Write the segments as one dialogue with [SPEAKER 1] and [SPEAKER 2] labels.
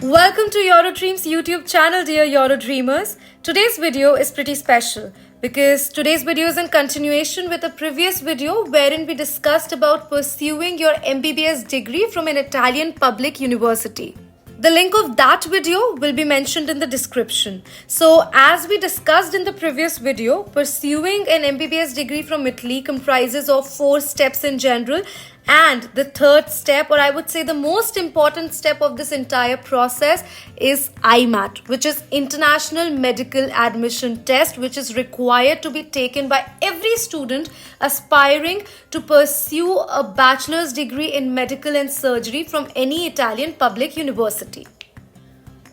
[SPEAKER 1] Welcome to Eurodreams YouTube channel, dear Eurodreamers. Today's video is pretty special because today's video is in continuation with a previous video wherein we discussed about pursuing your MBBS degree from an Italian public university. The link of that video will be mentioned in the description. So as we discussed in the previous video, pursuing an MBBS degree from Italy comprises of 4 steps in general, and the third step, or I would say the most important step of this entire process, is Imat, which is International Medical Admission Test, which is required to be taken by every student aspiring to pursue a bachelor's degree in medical and surgery from any Italian public university.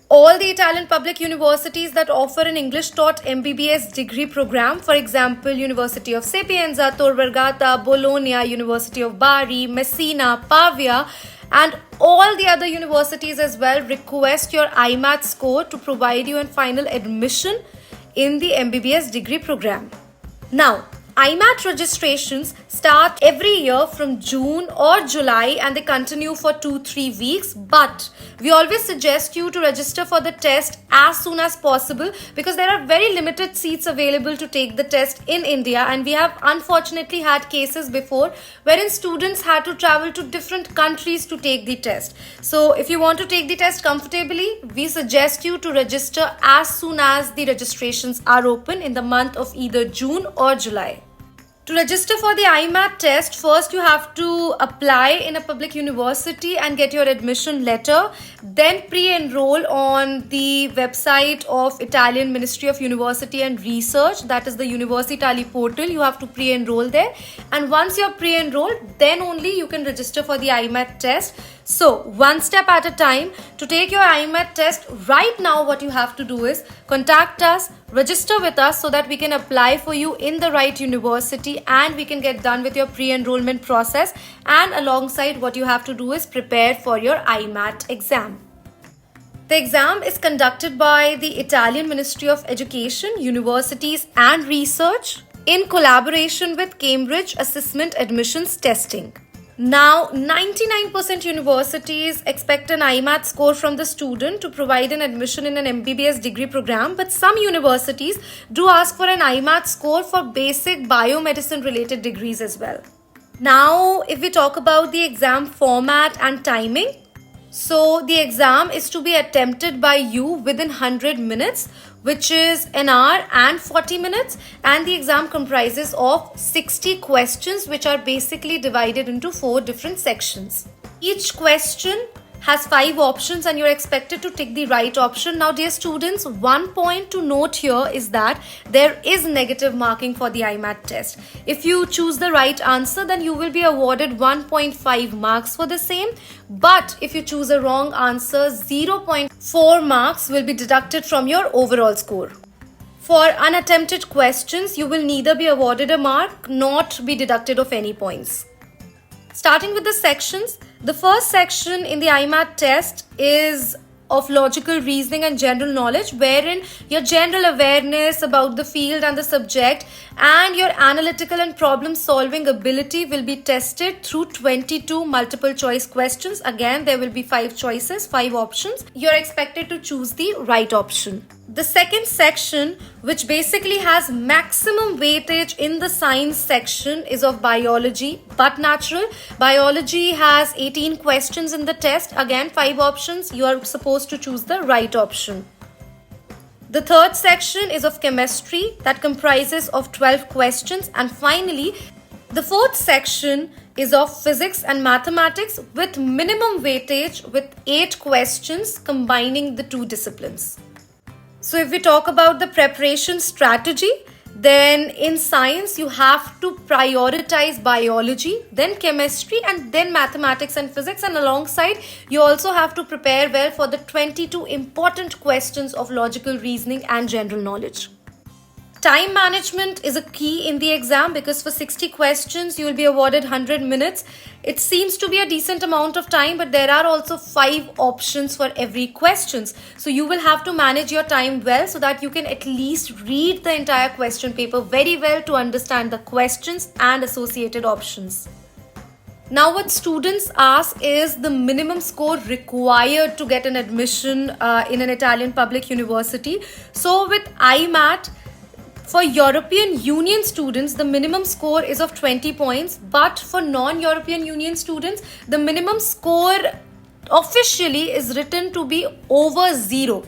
[SPEAKER 1] All the Italian public universities that offer an English-taught MBBS degree program, for example, University of Sapienza, Tor Vergata, Bologna, University of Bari, Messina, Pavia, and all the other universities as well, request your Imat score to provide you a final admission in the MBBS degree program. Now, Imat registrations start every year from June or July and they continue for 2-3 weeks, but we always suggest you to register for the test as soon as possible because there are very limited seats available to take the test in India, and we have unfortunately had cases before wherein students had to travel to different countries to take the test. So if you want to take the test comfortably, we suggest you to register as soon as the registrations are open in the month of either June or July. To register for the Imat test, first you have to apply in a public university and get your admission letter, then pre-enroll on the website of Italian Ministry of University and Research, that is the Universitali portal. You have to pre-enroll there, and once you're pre-enrolled, then only you can register for the Imat test. So, one step at a time. To take your Imat test right now, what you have to do is contact us, register with us so that we can apply for you in the right university and we can get done with your pre-enrollment process, and alongside what you have to do is prepare for your Imat exam. The exam is conducted by the Italian Ministry of Education, Universities and Research in collaboration with Cambridge Assessment Admissions Testing. Now, 99% universities expect an Imat score from the student to provide an admission in an MBBS degree program, but some universities do ask for an Imat score for basic biomedicine related degrees as well. Now, if we talk about the exam format and timing, so the exam is to be attempted by you within 100 minutes, which is an hour and 40 minutes, and the exam comprises of 60 questions which are basically divided into 4 different sections. Each question has 5 options and you're expected to tick the right option. Now dear students, one point to note here is that there is negative marking for the Imat test. If you choose the right answer, then you will be awarded 1.5 marks for the same, but if you choose a wrong answer, 0.4 marks will be deducted from your overall score. For unattempted questions, you will neither be awarded a mark nor be deducted of any points. Starting with the sections, the first section in the Imat test is of logical reasoning and general knowledge, wherein your general awareness about the field and the subject and your analytical and problem solving ability will be tested through 22 multiple choice questions. Again, there will be 5 choices, 5 options. You're expected to choose the right option. The second section, which basically has maximum weightage in the science section, is of biology but natural. Biology has 18 questions in the test. Again, 5 options. You are supposed to choose the right option. The third section is of chemistry, that comprises of 12 questions. And finally, the fourth section is of physics and mathematics with minimum weightage with 8 questions combining the 2 disciplines. So if we talk about the preparation strategy, then in science you have to prioritize biology, then chemistry, and then mathematics and physics, and alongside you also have to prepare well for the 22 important questions of logical reasoning and general knowledge. Time management is a key in the exam because for 60 questions you will be awarded 100 minutes. It seems to be a decent amount of time, but there are also 5 options for every questions. So you will have to manage your time well so that you can at least read the entire question paper very well to understand the questions and associated options. Now what students ask is the minimum score required to get an admission in an Italian public university. So with Imat, for European Union students, the minimum score is of 20 points, but for non-European Union students, the minimum score officially is written to be over 0.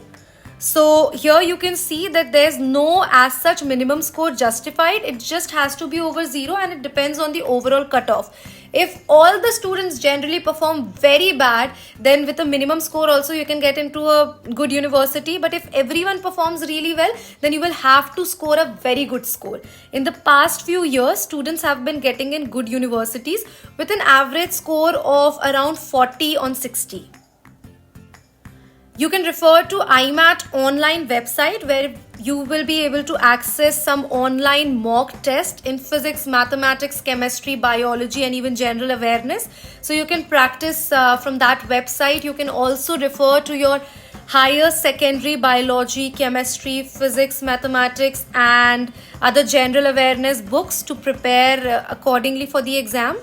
[SPEAKER 1] So here you can see that there's no as such minimum score justified. It just has to be over 0, and it depends on the overall cutoff. If all the students generally perform very bad, then with a minimum score also you can get into a good university. But if everyone performs really well, then you will have to score a very good score. In the past few years, students have been getting in good universities with an average score of around 40 on 60. You can refer to Imat online website, where you will be able to access some online mock test in physics, mathematics, chemistry, biology, and even general awareness. So you can practice from that website. You can also refer to your higher secondary biology, chemistry, physics, mathematics, and other general awareness books to prepare accordingly for the exam.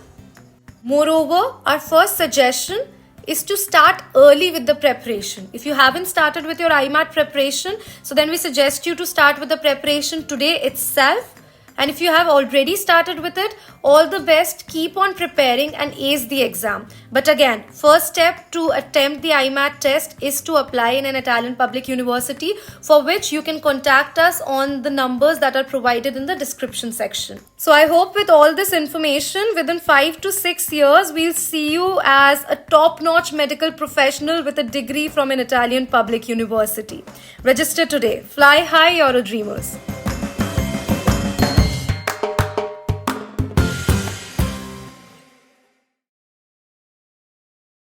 [SPEAKER 1] Moreover, our first suggestion is to start early with the preparation. If you haven't started with your Imat preparation, so then we suggest you to start with the preparation today itself. And if you have already started with it, all the best, keep on preparing and ace the exam. But again, first step to attempt the Imat test is to apply in an Italian public university, for which you can contact us on the numbers that are provided in the description section. So I hope with all this information, within 5 to 6 years, we'll see you as a top-notch medical professional with a degree from an Italian public university. Register today. Fly high, Eurodreamers.